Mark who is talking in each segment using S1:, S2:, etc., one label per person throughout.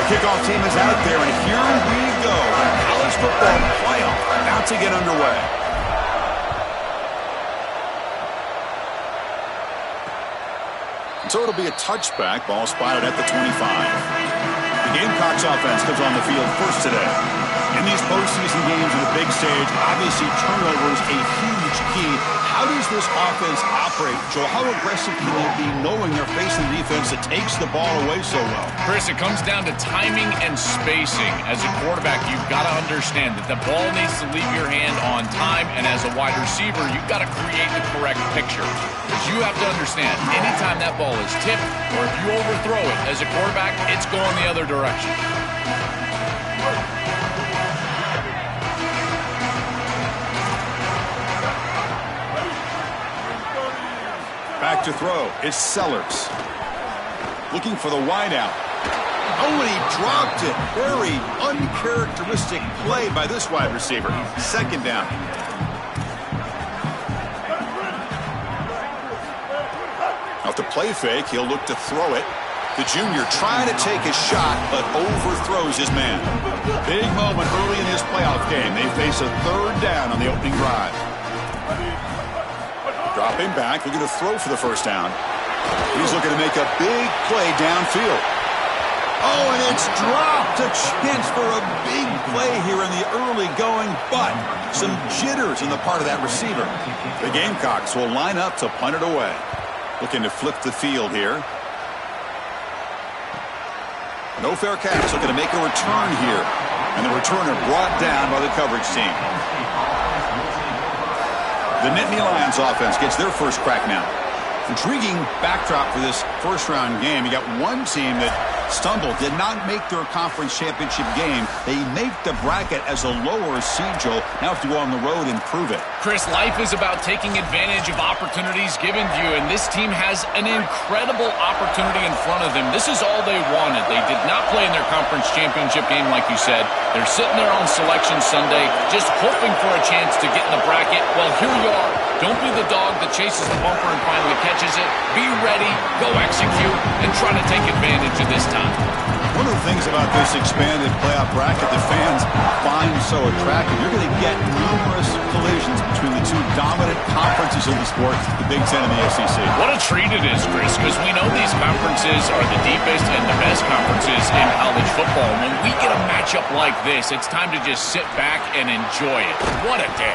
S1: Kickoff team is out there, and here we go. The college football playoff about to get underway. So it'll be a touchback. Ball spotted at the 25. The Gamecocks offense comes on the field first today. In these postseason games on the big stage, obviously turnovers a huge key. How does this offense operate, Joel? How aggressive can they be knowing they're facing a defense that takes the ball away so well?
S2: Chris, it comes down to timing and spacing. As a quarterback, you've got to understand that the ball needs to leave your hand on time, and as a wide receiver, you've got to create the correct picture. Because you have to understand, anytime that ball is tipped or if you overthrow it, as a quarterback, it's going the other direction.
S1: Back to throw. It's Sellers. Looking for the wideout. Oh, and he dropped it. Very uncharacteristic play by this wide receiver. Second down. Off the play fake, he'll look to throw it. The junior trying to take a shot, but overthrows his man. Big moment early in this playoff game. They face a third down on the opening drive. Dropping back, looking to throw for the first down. He's looking to make a big play downfield. Oh, and it's dropped. A chance for a big play here in the early going, but some jitters in the part of that receiver. The Gamecocks will line up to punt it away. Looking to flip the field here. No fair catch. Looking to make a return here. And the returner brought down by the coverage team. The Nittany Lions offense gets their first crack now. Intriguing backdrop for this first-round game. You got one team that stumbled, did not make their conference championship game. They make the bracket as a lower seed, Joel. Now have to go on the road and prove it.
S2: Chris, life is about taking advantage of opportunities given to you, and this team has an incredible opportunity in front of them. This is all they wanted. They did not play in their conference championship game, like you said. They're sitting there on Selection Sunday, just hoping for a chance to get in the bracket. Well, here you are. Don't be the dog that chases the bumper and finally catches it. Be ready, go execute, and try to take advantage of this time.
S1: One of the things about this expanded playoff bracket that fans find so attractive, you're going to get numerous collisions between the two dominant conferences in the sport, the Big Ten and the SEC.
S2: What a treat it is, Chris, because we know these conferences are the deepest and the best conferences in college football. When we get a matchup like this, it's time to just sit back and enjoy it. What a day.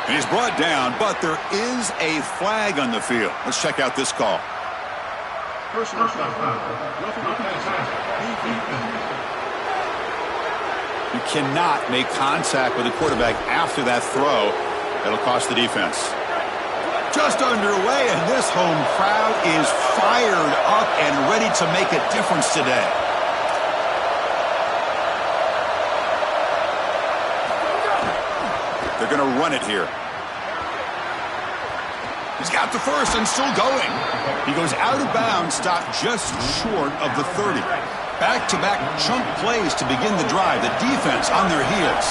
S1: And he's brought down, but there is a flag on the field. Let's check out this call.
S3: Personal foul.
S1: You cannot make contact with the quarterback after that throw. That'll cost the defense. Just underway, and this home crowd is fired up and ready to make a difference today. They're going to run it here. He's got the first and still going. He goes out of bounds, stopped just short of the 30. Back-to-back chunk plays to begin the drive. The defense on their heels.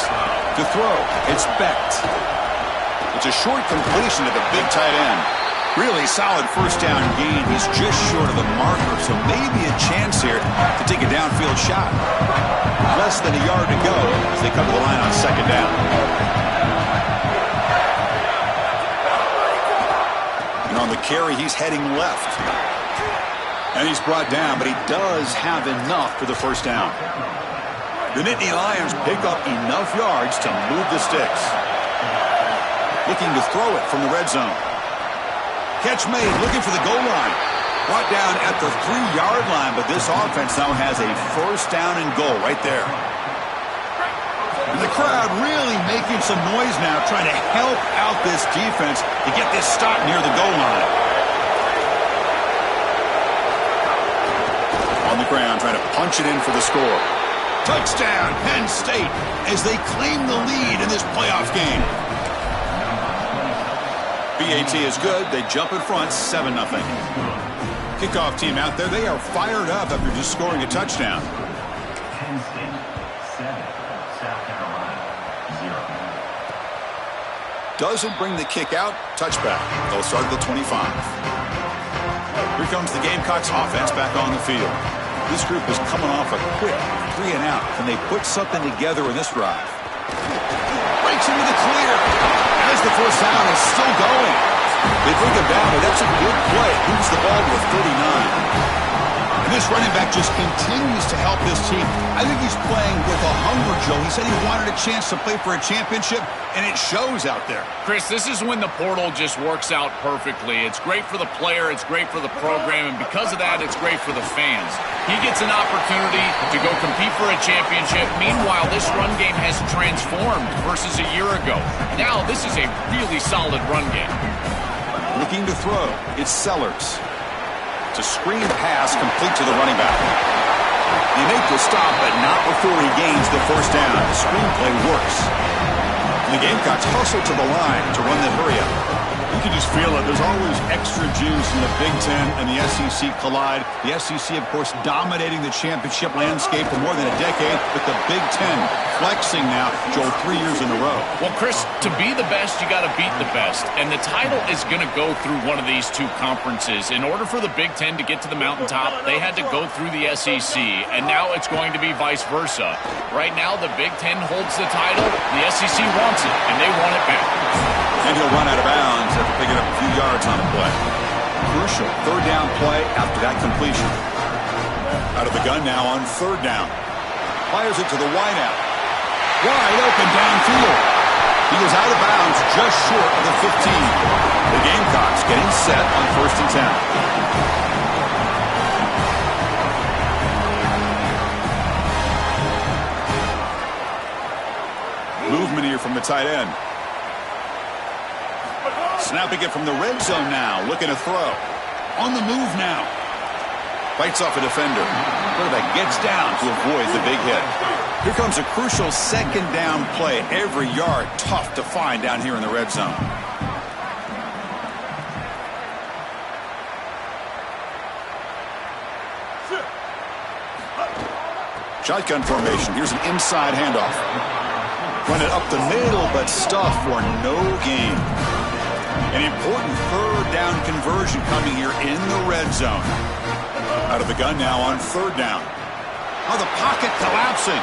S1: To throw, it's Becht. It's a short completion to the big tight end. Really solid first down gain. He's just short of the marker, so maybe a chance here to take a downfield shot. Less than a yard to go as they come to the line on second down. And on the carry, he's heading left. And he's brought down, but he does have enough for the first down. The Nittany Lions pick up enough yards to move the sticks. Looking to throw it from the red zone. Catch made, looking for the goal line. Brought down at the 3-yard line, but this offense now has a first down and goal right there. And the crowd really making some noise now, trying to help out this defense to get this stop near the goal line. On the ground, trying to punch it in for the score. Touchdown, Penn State, as they claim the lead in this playoff game. BAT is good. They jump in front, 7-0. Kickoff team out there. They are fired up after just scoring a touchdown.
S3: Penn State 7, South Carolina 0.
S1: Doesn't bring the kick out. Touchback. They'll start at the 25. Here comes the Gamecocks offense back on the field. This group is coming off a quick 3-and-out. Can they put something together in this drive? Breaks into the clear. As the first down is still going. They bring him down, but that's a good play. Moves the ball to a 39. And this running back just continues to help this team. I think he's playing with a hunger, Joe. He said he wanted a chance to play for a championship, and it shows out there.
S2: Chris, this is when the portal just works out perfectly. It's great for the player, it's great for the program, and because of that, it's great for the fans. He gets an opportunity to go compete for a championship. Meanwhile, this run game has transformed versus a year ago. Now, this is a really solid run game.
S1: Looking to throw, it's Sellers. It's a screen pass complete to the running back. They make the stop, but not before he gains the first down. The screenplay works. And the Gamecocks hustle to the line to run the hurry-up. You can just feel it. There's always extra juice when the Big Ten and the SEC collide. The SEC, of course, dominating the championship landscape for more than a decade, but the Big Ten flexing now, Joel, 3 years in a row.
S2: Well, Chris, to be the best, you got to beat the best. And the title is going to go through one of these two conferences. In order for the Big Ten to get to the mountaintop, they had to go through the SEC. And now it's going to be vice versa. Right now, the Big Ten holds the title. The SEC wants it, and they want it back.
S1: And he'll run out of bounds after picking up a few yards on the play. Crucial third down play after that completion. Out of the gun now on third down. Fires it to the wideout. Wide open downfield. He goes out of bounds just short of the 15. The Gamecocks getting set on 1st and 10. Movement here from the tight end. Snapping it from the red zone now. Looking to throw. On the move now. Fights off a defender. Quarterback gets down to avoid the big hit. Here comes a crucial second down play. Every yard tough to find down here in the red zone. Shotgun formation. Here's an inside handoff. Run it up the middle, but stuff for no gain. An important third down conversion coming here in the red zone. Out of the gun now on third down. Oh, the pocket collapsing.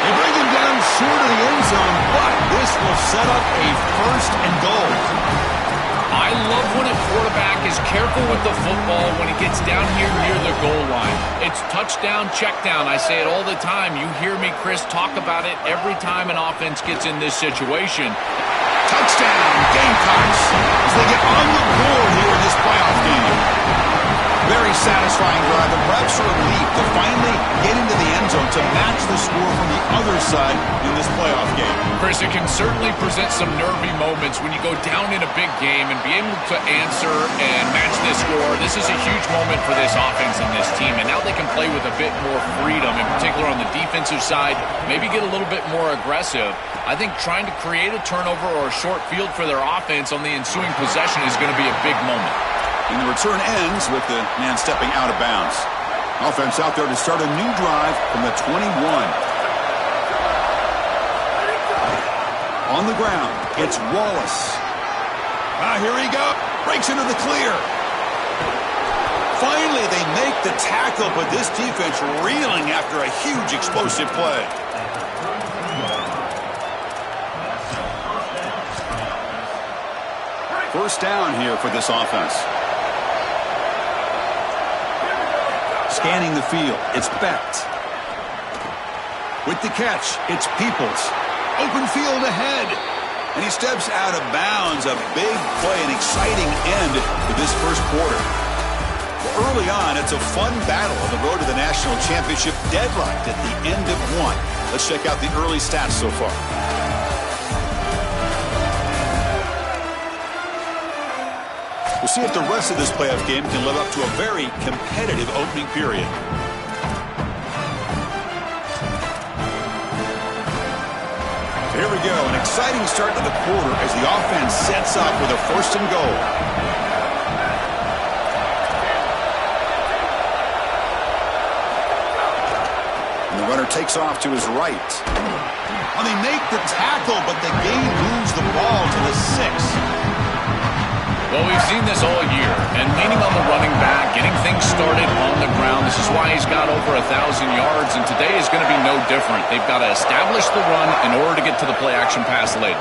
S1: They bring him down short of the end zone, but this will set up a first and goal.
S2: I love when a quarterback is careful with the football when he gets down here near the goal line. It's touchdown, check down. I say it all the time. You hear me, Chris, talk about it every time an offense gets in this situation.
S1: Touchdown, Gamecocks, as they get on the board here in this playoff game. Very satisfying drive, and perhaps a relief to finally get into the end zone to match the score from the other side in this playoff game.
S2: Chris, it can certainly present some nervy moments when you go down in a big game and be able to answer and match this score. This is a huge moment for this offense and this team, and now they can play with a bit more freedom, in particular on the defensive side, maybe get a little bit more aggressive. I think trying to create a turnover or a short field for their offense on the ensuing possession is going to be a big moment.
S1: And the return ends with the man stepping out of bounds. Offense out there to start a new drive from the 21. On the ground, it's Wallace. Here he goes. Breaks into the clear. Finally, they make the tackle, but this defense reeling after a huge explosive play. First down here for this offense. Scanning the field, it's Becht. With the catch, it's Peoples. Open field ahead. And he steps out of bounds. A big play, an exciting end to this first quarter. Well, early on, it's a fun battle on the road to the national championship, deadlocked at the end of one. Let's check out the early stats so far. We'll see if the rest of this playoff game can live up to a very competitive opening period. So here we go, an exciting start to the quarter as the offense sets up with a first and goal. And the runner takes off to his right. And they make the tackle, but the game moves the ball to the 6.
S2: Well, we've seen this all year, and leaning on the running back, getting things started This is why he's got over 1,000 yards, and today is going to be no different. They've got to establish the run in order to get to the play-action pass later.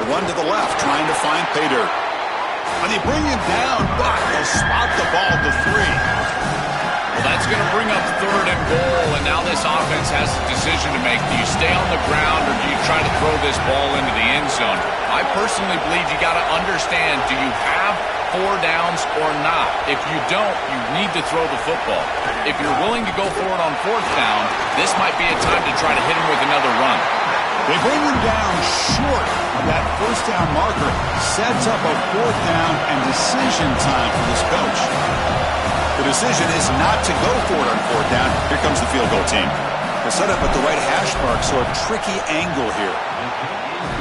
S1: The run to the left, trying to find pay dirt. And they bring him down, but they'll spot the ball to 3.
S2: Well, that's going to bring up 3rd and goal, and now this offense has a decision to make. Do you stay on the ground, or do you try to throw this ball into the end zone? I personally believe you got to understand, do you have 4 downs or not? If you don't, you need to throw the football. If you're willing to go for it on 4th down, this might be a time to try to hit him with another run.
S1: They bring him down short of that 1st down marker. Sets up a 4th down and decision time for this coach. The decision is not to go for it on 4th down. Here comes the field goal team. They'll set up at the right hash mark, so a tricky angle here.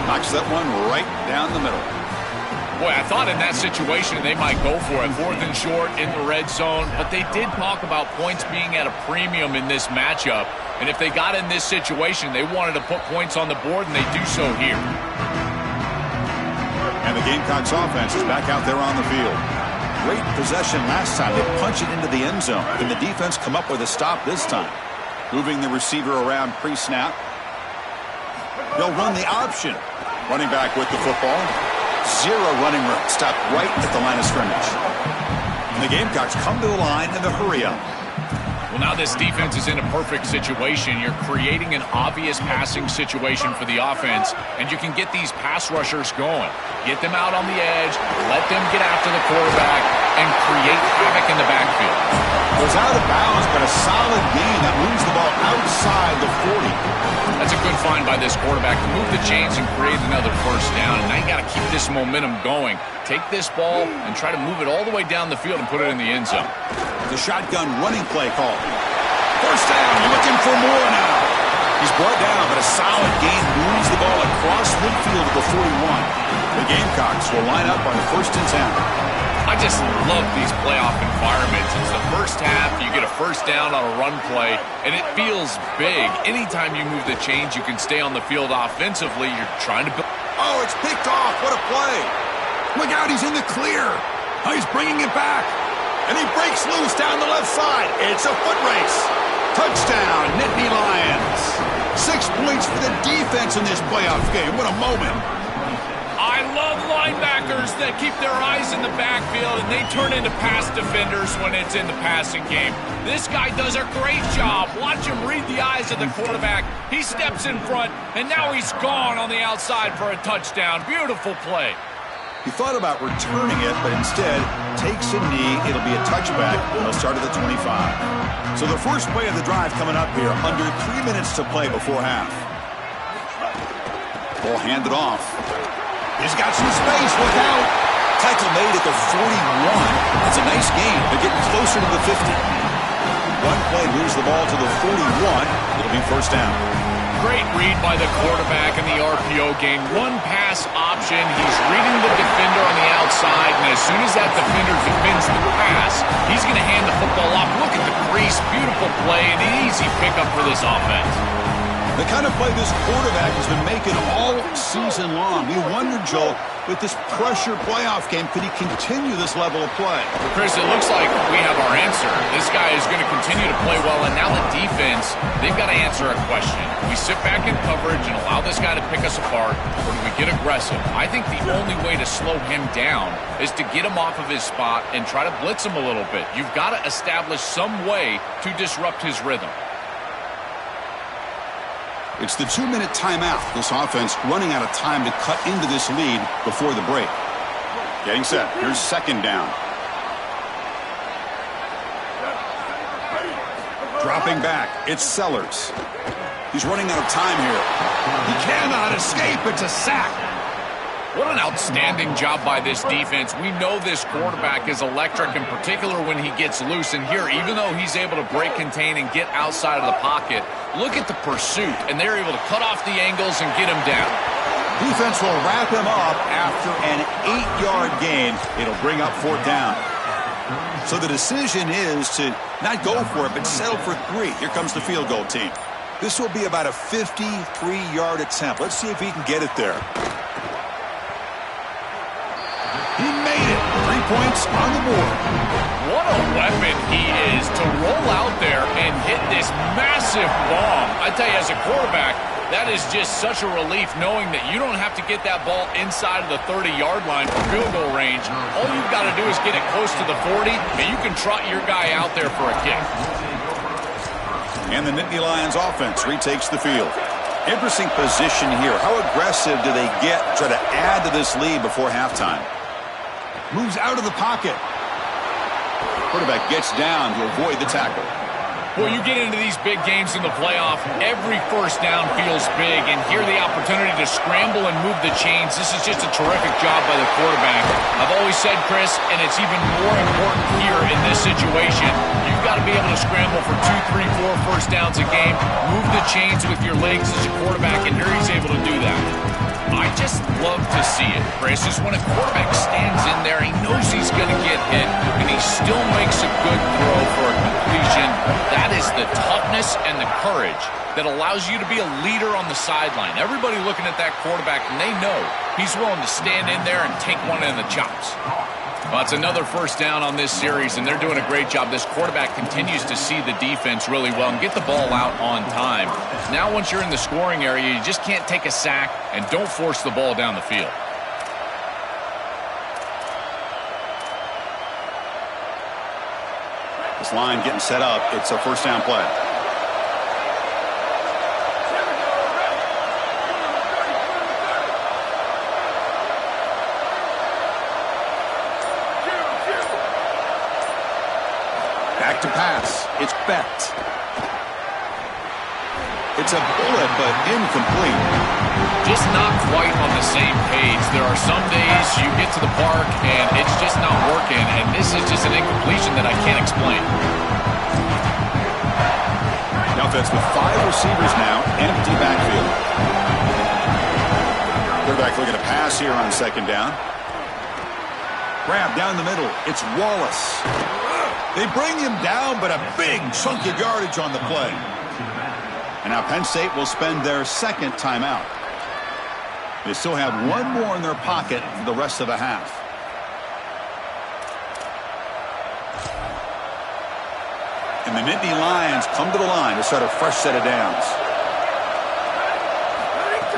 S1: Knocks that one right down the middle.
S2: Boy, I thought in that situation they might go for it. 4th and short in the red zone, but they did talk about points being at a premium in this matchup. And if they got in this situation, they wanted to put points on the board, and they do so here.
S1: And the Gamecocks offense is back out there on the field. Great possession last time. They punch it into the end zone. Can the defense come up with a stop this time? Moving the receiver around pre-snap. They'll run the option. Running back with the football. 0 running room. Stop right at the line of scrimmage. And the Gamecocks come to the line in the hurry up.
S2: Well, now this defense is in a perfect situation. You're creating an obvious passing situation for the offense, and you can get these pass rushers going. Get them out on the edge, let them get after the quarterback, and create havoc in the backfield.
S1: Goes out of bounds, but a solid gain that moves the ball outside the 40.
S2: That's a good find by this quarterback to move the chains and create another 1st down. And now you got to keep this momentum going. Take this ball and try to move it all the way down the field and put it in the end zone.
S1: The shotgun running play call. 1st down, you're looking for more now. He's brought down, but a solid gain moves the ball across midfield to the 41. The Gamecocks will line up on 1st and 10.
S2: I just love these playoff environments. It's the first half, you get a 1st down on a run play, and it feels big. Anytime you move the chains, you can stay on the field offensively. You're trying to build.
S1: Oh, it's picked off. What a play. Look out, he's in the clear. Oh, he's bringing it back. And he breaks loose down the left side. It's a foot race. Touchdown, Nittany Lions. 6 points for the defense in this playoff game. What a moment.
S2: I love linebackers that keep their eyes in the backfield, and they turn into pass defenders when it's in the passing game. This guy does a great job. Watch him read the eyes of the quarterback. He steps in front, and now he's gone on the outside for a touchdown. Beautiful play.
S1: He thought about returning it, but instead takes a knee. It'll be a touchback. He'll start at the 25. So the first play of the drive coming up here. Under 3 minutes to play before half. Ball handed off. He's got some space. Look out. Tackle made at the 41. That's a nice gain. They're getting closer to the 50. One play moves the ball to the 41. It'll be 1st down.
S2: Great read by the quarterback in the RPO game. One pass option. He's reading the defender on the outside, and as soon as that defender defends the pass, he's going to hand the football off. Look at the crease. Beautiful play, and an easy pickup for this offense.
S1: The kind of play this quarterback has been making all season long. We wondered, Joel, with this pressure playoff game, could he continue this level of play?
S2: Well, Chris, it looks like we have our answer. This guy is going to continue to play well, and now the defense, they've got to answer a question. Do we sit back in coverage and allow this guy to pick us apart, or do we get aggressive? I think the only way to slow him down is to get him off of his spot and try to blitz him a little bit. You've got to establish some way to disrupt his rhythm.
S1: It's the 2-minute timeout. This offense running out of time to cut into this lead before the break. Getting set. Here's 2nd down. Dropping back. It's Sellers. He's running out of time here. He cannot escape. It's a sack.
S2: What an outstanding job by this defense. We know this quarterback is electric, in particular when he gets loose. And here, even though he's able to break, contain, and get outside of the pocket, look at the pursuit. And they're able to cut off the angles and get him down.
S1: Defense will wrap him up after an 8-yard gain. It'll bring up 4th down. So the decision is to not go for it, but settle for 3. Here comes the field goal team. This will be about a 53-yard attempt. Let's see if he can get it there. He made it. 3 points on the board.
S2: What a weapon he is to roll out there. massive bomb. I tell you, as a quarterback, that is just such a relief knowing that you don't have to get that ball inside of the 30-yard line for field goal range. All you've got to do is get it close to the 40, and you can trot your guy out there for a kick.
S1: And the Nittany Lions offense retakes the field. Interesting position here. How aggressive do they get to try to add to this lead before halftime? Moves out of the pocket. Quarterback gets down to avoid the tackle.
S2: Well, you get into these big games in the playoff, every first down feels big, and here the opportunity to scramble and move the chains. This is just a terrific job by the quarterback. I've always said, Chris, and it's even more important here in this situation, you've got to be able to scramble for 2, 3, 4 first downs a game, move the chains with your legs as a quarterback, and here he's able to do that. I just love to see it, Chris, is when a quarterback stands in there, he knows he's going to get hit, and he still makes a good throw for a completion. That is the toughness and the courage that allows you to be a leader on the sideline. Everybody looking at that quarterback, and they know he's willing to stand in there and take one in the chops. Well, it's another first down on this series, and they're doing a great job. This quarterback continues to see the defense really well and get the ball out on time. Now, once you're in the scoring area, you just can't take a sack and don't force the ball down the field.
S1: This line getting set up. It's a first down play. Back to pass. It's Becht. It's a bullet, but incomplete.
S2: Just not quite on the same page. There are some days you get to the park and it's just not working, and this is just an incompletion that I can't explain.
S1: The offense with 5 receivers now, empty backfield. Quarterback looking to pass here on second down. Grab down the middle. It's Wallace. They bring him down, but a big chunk of yardage on the play. And now Penn State will spend their second timeout. They still have one more in their pocket for the rest of the half. And the Nittany Lions come to the line to start a fresh set of downs.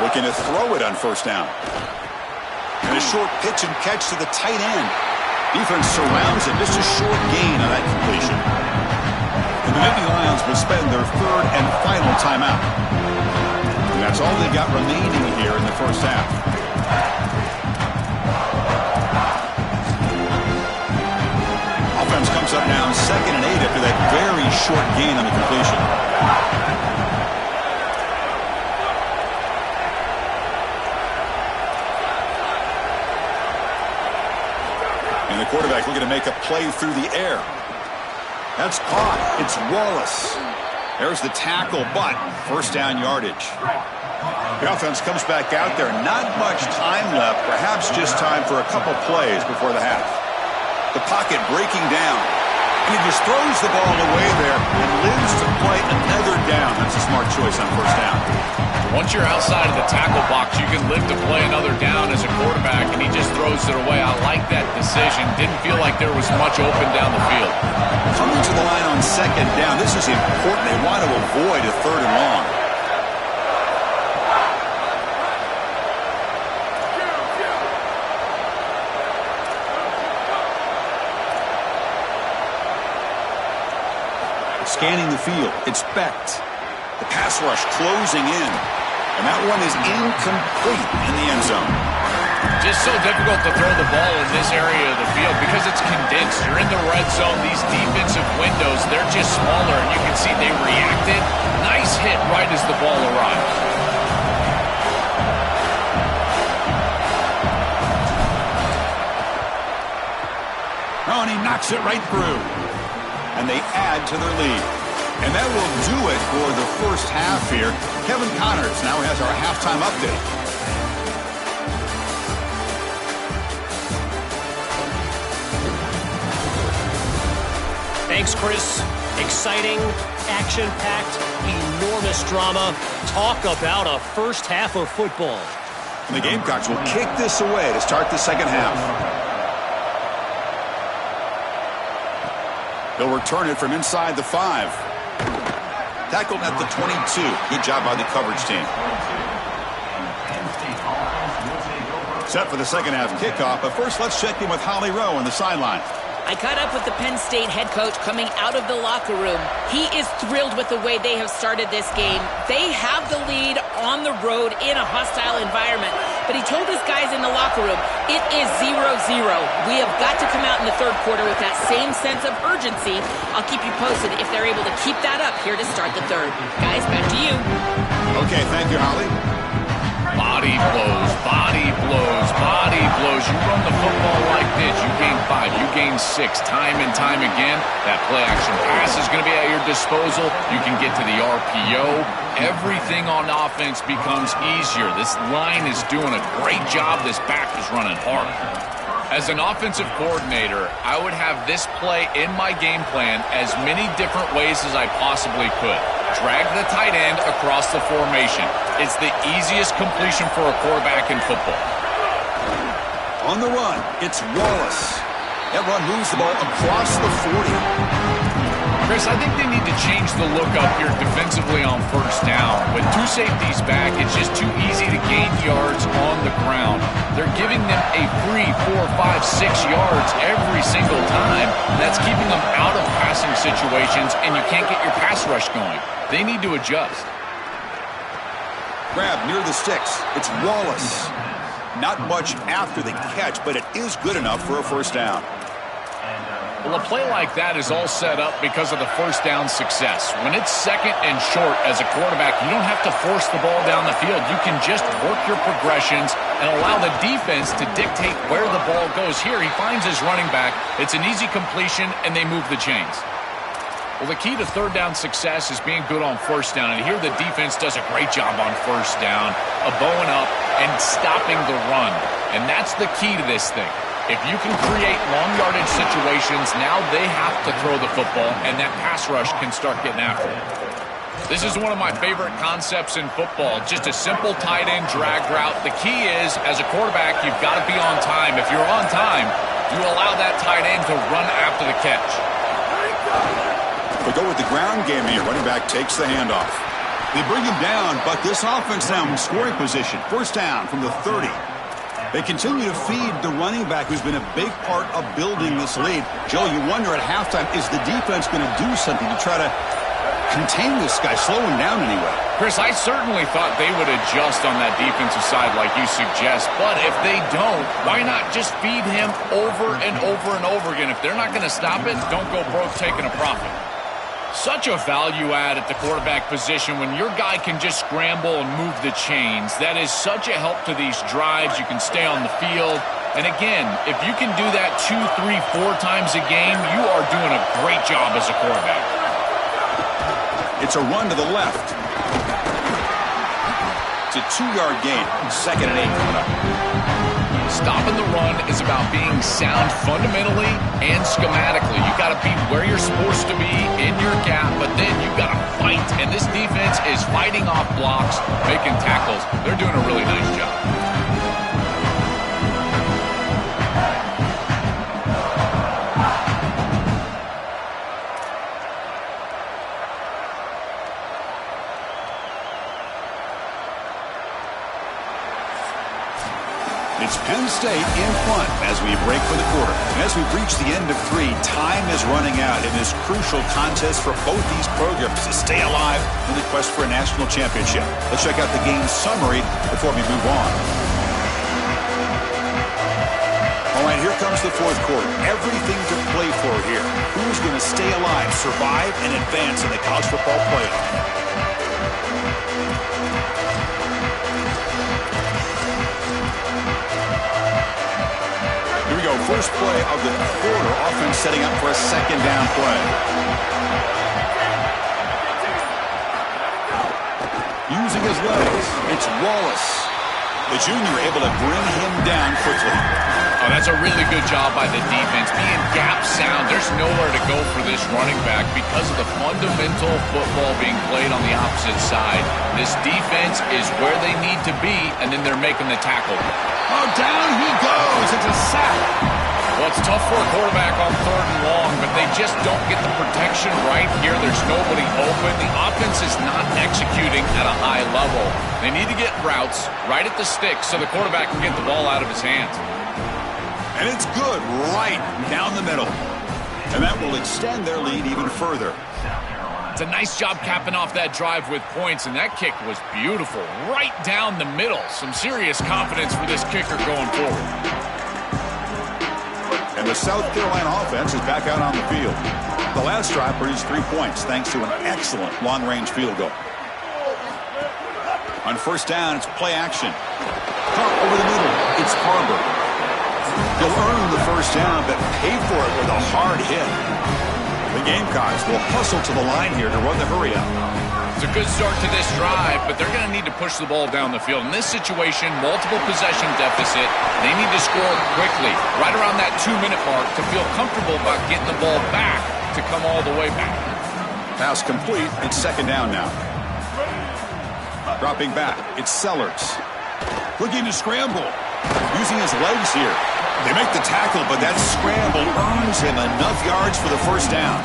S1: Looking to throw it on first down. And a short pitch and catch to the tight end. Defense surrounds it. Just a short gain on that completion. And the Nittany Lions will spend their third and final timeout. And that's all they've got remaining here in the first half. Offense comes up now 2nd and 8 after that very short gain on the completion. And the quarterback looking to make a play through the air. That's caught. It's Wallace. There's the tackle, but first down yardage. The offense comes back out there. Not much time left. Perhaps just time for a couple plays before the half. The pocket breaking down. And he just throws the ball away there and lives to play another down. That's a smart choice on first down.
S2: Once you're outside of the tackle box, you can live to play another down as a quarterback, and he just throws it away. I like that decision. Didn't feel like there was much open down the field.
S1: Coming to the line on second down. This is important. They want to avoid a third and long. Scanning the field. It's Becht. The pass rush closing in. And that one is incomplete in the end zone.
S2: Just so difficult to throw the ball in this area of the field because it's condensed. You're in the red zone. These defensive windows, they're just smaller, and you can see they reacted. Nice hit right as the ball arrived.
S1: Oh, and he knocks it right through. And they add to their lead. And that will do it for the first half here. Kevin Connors now has our halftime update.
S4: Thanks, Chris. Exciting, action-packed, enormous drama. Talk about a first half of football.
S1: And the Gamecocks will kick this away to start the second half. They'll return it from inside the 5. Tackled at the 22. Good job by the coverage team. Set for the second half kickoff, but first let's check in with Holly Rowe on the sideline.
S5: I caught up with the Penn State head coach coming out of the locker room. He is thrilled with the way they have started this game. They have the lead on the road in a hostile environment. But he told his guys in the locker room, it is 0-0. We have got to come out in the third quarter with that same sense of urgency. I'll keep you posted if they're able to keep that up here to start the third. Guys, back to you.
S1: Okay, thank you, Holly.
S2: Body blows, body blows, body blows. You run the football like this, you gain 5, you gain 6, time and time again. That play action pass is going to be at your disposal. You can get to the RPO. Everything on offense becomes easier. This line is doing a great job. This back is running hard. As an offensive coordinator, I would have this play in my game plan as many different ways as I possibly could. Drag the tight end across the formation. It's the easiest completion for a quarterback in football.
S1: On the run, it's Wallace. That run moves the ball across the 40.
S2: Chris, I think they need to change the look up here defensively on first down. With two safeties back, it's just too easy to gain yards on the ground. They're giving them a free 4, 5, 6 yards every single time. That's keeping them out of passing situations, and you can't get your pass rush going. They need to adjust.
S1: Grab near the sticks. It's Wallace. Not much after the catch, but it is good enough for a first down.
S2: Well, a play like that is all set up because of the first down success. When it's second and short as a quarterback, you don't have to force the ball down the field. You can just work your progressions and allow the defense to dictate where the ball goes. Here, he finds his running back. It's an easy completion, and they move the chains. Well, the key to third down success is being good on first down. And here the defense does a great job on first down, bowing up and stopping the run. And that's the key to this thing. If you can create long yardage situations, now they have to throw the football, and that pass rush can start getting after it. This is one of my favorite concepts in football, just a simple tight end drag route. The key is, as a quarterback, you've got to be on time. If you're on time, you allow that tight end to run after the catch.
S1: They go with the ground game here. Running back takes the handoff. They bring him down, but this offense now in scoring position. First down from the 30. They continue to feed the running back, who's been a big part of building this lead. Joe, you wonder at halftime, is the defense going to do something to try to contain this guy, slow him down anyway?
S2: Chris, I certainly thought they would adjust on that defensive side like you suggest, but if they don't, why not just feed him over and over and over again? If they're not going to stop it, don't go broke taking a profit. Such a value add at the quarterback position when your guy can just scramble and move the chains. That is such a help to these drives. You can stay on the field. And again, if you can do that 2, 3, 4 times a game, you are doing a great job as a quarterback.
S1: It's a run to the left. It's a 2-yard gain. 2nd and 8 coming up.
S2: Stopping the run is about being sound fundamentally and schematically. You got to be where you're supposed to be in your gap, but then you got to fight. And this defense is fighting off blocks, making tackles. They're doing a really nice job.
S1: It's Penn State in front as we break for the quarter. And as we reach the end of 3, time is running out in this crucial contest for both these programs to stay alive in the quest for a national championship. Let's check out the game summary before we move on. All right, here comes the 4th quarter. Everything to play for here. Who's going to stay alive, survive, and advance in the college football playoff? Here we go, first play of the quarter. Offense setting up for a 2nd down play. Using his legs, it's Wallace. The junior able to bring him down quickly.
S2: Oh, that's a really good job by the defense. Being gap sound, there's nowhere to go for this running back because of the fundamental football being played on the opposite side. This defense is where they need to be, and then they're making the tackle.
S1: Oh, down he goes. It's a sack.
S2: Well, it's tough for a quarterback on 3rd and long, but they just don't get the protection right here. There's nobody open. The offense is not executing at a high level. They need to get routes right at the stick so the quarterback can get the ball out of his hands.
S1: And it's good right down the middle. And that will extend their lead even further.
S2: It's a nice job capping off that drive with points, and that kick was beautiful. Right down the middle. Some serious confidence for this kicker going forward.
S1: And the South Carolina offense is back out on the field. The last drive produced 3 points thanks to an excellent long-range field goal. On 1st down, it's play action. Caught over the middle. It's Harbor. He'll earn the 1st down, but pay for it with a hard hit. The Gamecocks will hustle to the line here to run the hurry-up.
S2: It's a good start to this drive, but they're going to need to push the ball down the field. In this situation, multiple possession deficit. They need to score quickly, right around that 2-minute mark, to feel comfortable about getting the ball back to come all the way back.
S1: Pass complete. It's 2nd down now. Dropping back. It's Sellers. Looking to scramble. Using his legs here. They make the tackle, but that scramble earns him enough yards for the 1st down.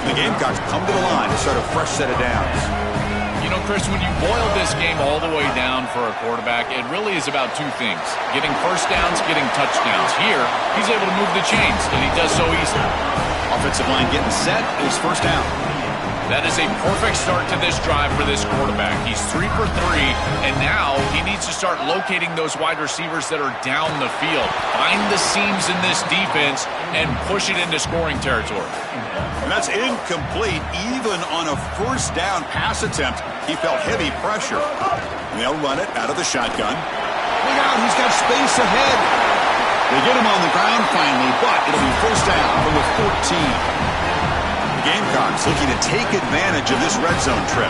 S1: The Gamecocks come to the line to start a fresh set of downs.
S2: You know, Chris, when you boil this game all the way down for a quarterback, it really is about 2 things. Getting 1st downs, getting touchdowns. Here, he's able to move the chains, and he does so easily.
S1: Offensive line getting set. It is 1st down.
S2: That is a perfect start to this drive for this quarterback. He's 3 for 3, and now he needs to start locating those wide receivers that are down the field. Find the seams in this defense and push it into scoring territory.
S1: And that's incomplete. Even on a 1st down pass attempt, he felt heavy pressure. And they'll run it out of the shotgun. Look out, he's got space ahead. They get him on the ground finally, but it'll be 1st down from the 14. The Gamecocks looking to take advantage of this red zone trip.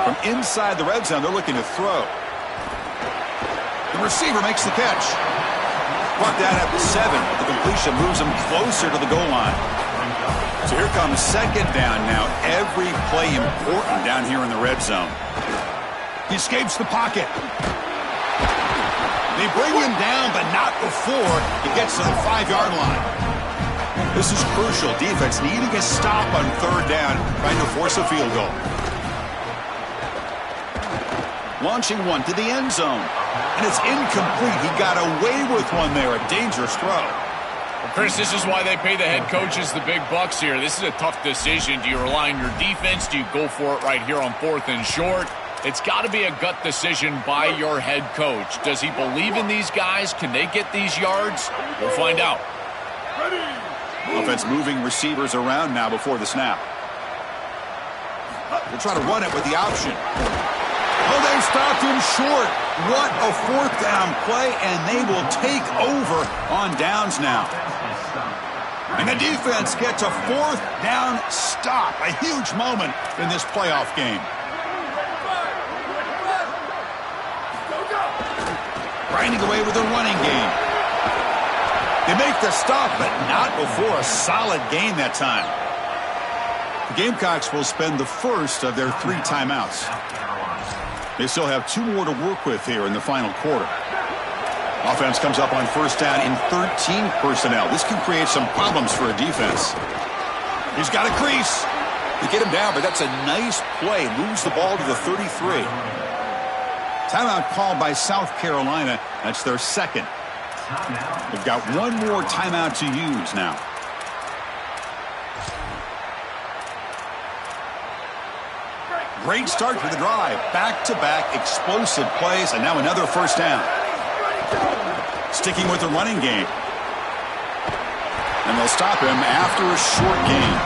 S1: From inside the red zone, they're looking to throw. The receiver makes the catch. Brought down at the 7. The completion moves him closer to the goal line. So here comes 2nd down now. Every play important down here in the red zone. He escapes the pocket. They bring him down, but not before he gets to the 5-yard line. This is crucial. Defense needing a stop on 3rd down, trying to force a field goal. Launching one to the end zone. And it's incomplete. He got away with one there. A dangerous throw.
S2: Well, Chris, this is why they pay the head coaches the big bucks here. This is a tough decision. Do you rely on your defense? Do you go for it right here on 4th and short? It's got to be a gut decision by your head coach. Does he believe in these guys? Can they get these yards? We'll find out.
S1: Offense moving receivers around now before the snap. They'll try to run it with the option. Oh, they stopped him short. What a 4th down play, and they will take over on downs now. And the defense gets a 4th down stop. A huge moment in this playoff game. Grinding away with a running game. They make the stop, but not before a solid game that time. The Gamecocks will spend the first of their 3 timeouts. They still have 2 more to work with here in the final quarter. Offense comes up on 1st down in 13 personnel. This can create some problems for a defense. He's got a crease. They get him down, but that's a nice play. Moves the ball to the 33. Timeout called by South Carolina. That's their 2nd. They've got 1 more timeout to use now. Great start to the drive. Back-to-back explosive plays, and now another 1st down. Sticking with the running game. And they'll stop him after a short gain.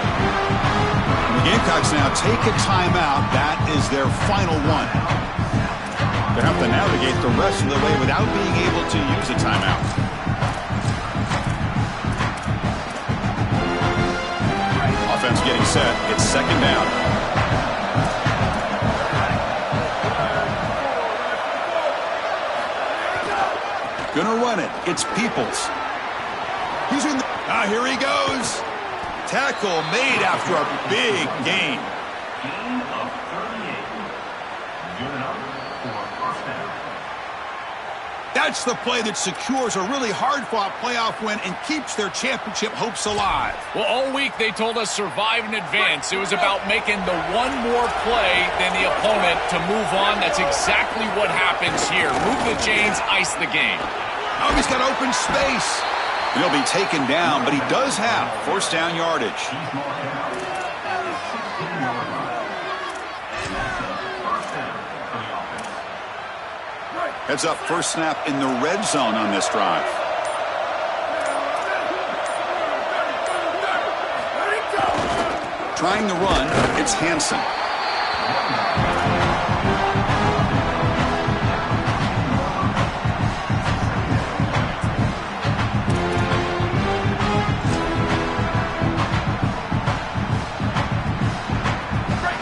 S1: And the Gamecocks now take a timeout. That is their final one. They have to navigate the rest of the way without being able to use a timeout. Offense getting set. It's 2nd down. Gonna run it. It's Peoples. He's in the... here he goes. Tackle made after a big gain.
S3: Gain of 38. Good enough for 1st down.
S1: That's the play that secures a really hard-fought playoff win and keeps their championship hopes alive.
S2: Well, all week they told us survive and advance. It was about making the one more play than the opponent to move on. That's exactly what happens here. Move the chains, ice the game.
S1: Oh, he's got open space. And he'll be taken down, but he does have first down yardage.
S3: He's marked out at the 16-yard line. And that's a first down for the offense.
S1: Heads up, first snap in the red zone on this drive. Trying the run, it's Hansen.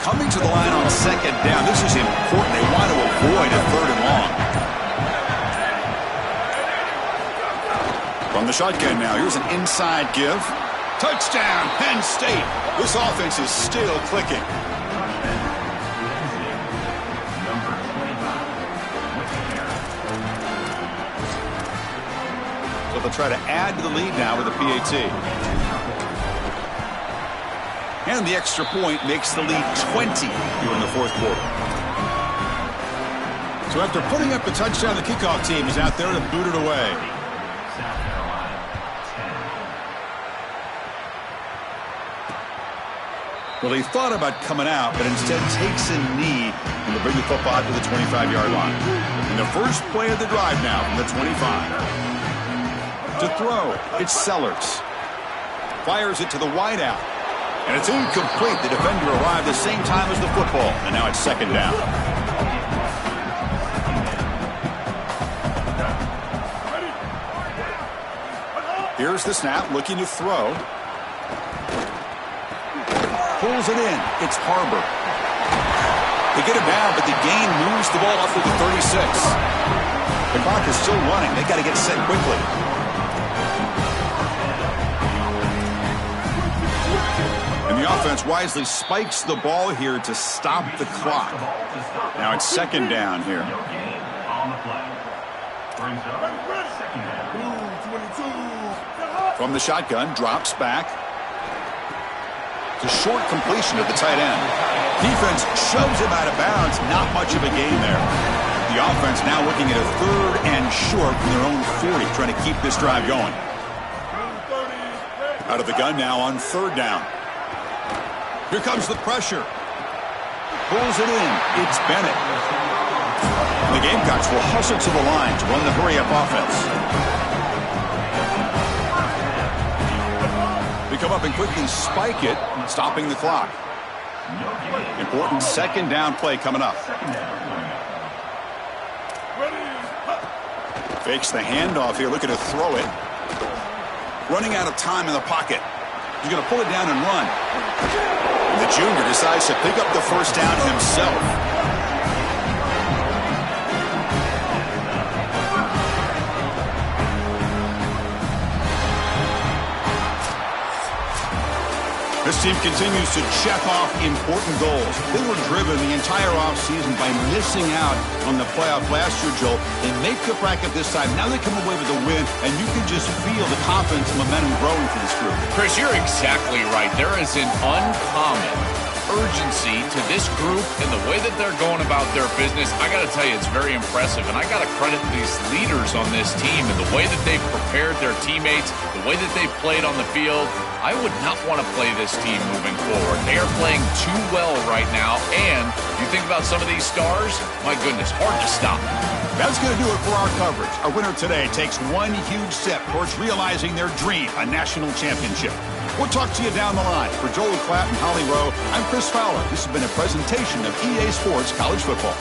S1: Coming to the line on second down. This is important. They want to avoid a third and long. From the shotgun now, here's an inside give. Touchdown, Penn State. This offense is still clicking.
S3: Number 25,
S1: So they'll try to add to the lead now with a PAT. And the extra point makes the lead 20 here in the fourth quarter. So after putting up the touchdown, the kickoff team is out there to boot it away.
S3: South Carolina, 10.
S1: Well, he thought about coming out, but instead takes a knee and will bring the football out to the 25-yard line. And the first play of the drive now from the 25. To throw, it's Sellers. Fires it to the wideout. And it's incomplete. The defender arrived the same time as the football. And now it's second down. Here's the snap, looking to throw. Pulls it in. It's Harbor. They get him down, but the gain moves the ball up to the 36. The clock is still running. They got to get set quickly. And the offense wisely spikes the ball here to stop the clock. Now it's second down here.
S3: No gain on the play. Brings up second down.
S1: From the shotgun, drops back. It's a short completion to the tight end. Defense shoves him out of bounds. Not much of a gain there. The offense now looking at a third and short from their own 40, trying to keep this drive going. Out of the gun now on third down. Here comes the pressure. Pulls it in. It's Bennett. And the Gamecocks will hustle to the line to run the hurry-up offense. They come up and quickly spike it, stopping the clock. Important second down play coming up. Fakes the handoff here, looking to throw it. Running out of time in the pocket. He's going to pull it down and run. And the junior decides to pick up the first down himself. This team continues to check off important goals. They were driven the entire offseason by missing out on the playoff last year, Joel. They make the bracket this time. Now they come away with a win, and you can just feel the confidence and momentum growing for this group.
S2: Chris, you're exactly right. There is an uncommon urgency to this group and the way that they're going about their business. I got to tell you, it's very impressive, and I got to credit these leaders on this team and the way that they've prepared their teammates, the way that they've played on the field. I would not want to play this team moving forward. They are playing too well right now, and you think about some of these stars, my goodness, hard to stop.
S1: That's going to do it for our coverage. Our winner today takes one huge step towards realizing their dream, a national championship. We'll talk to you down the line. For Joel Klatt and Holly Rowe, I'm Chris Fowler. This has been a presentation of EA Sports College Football.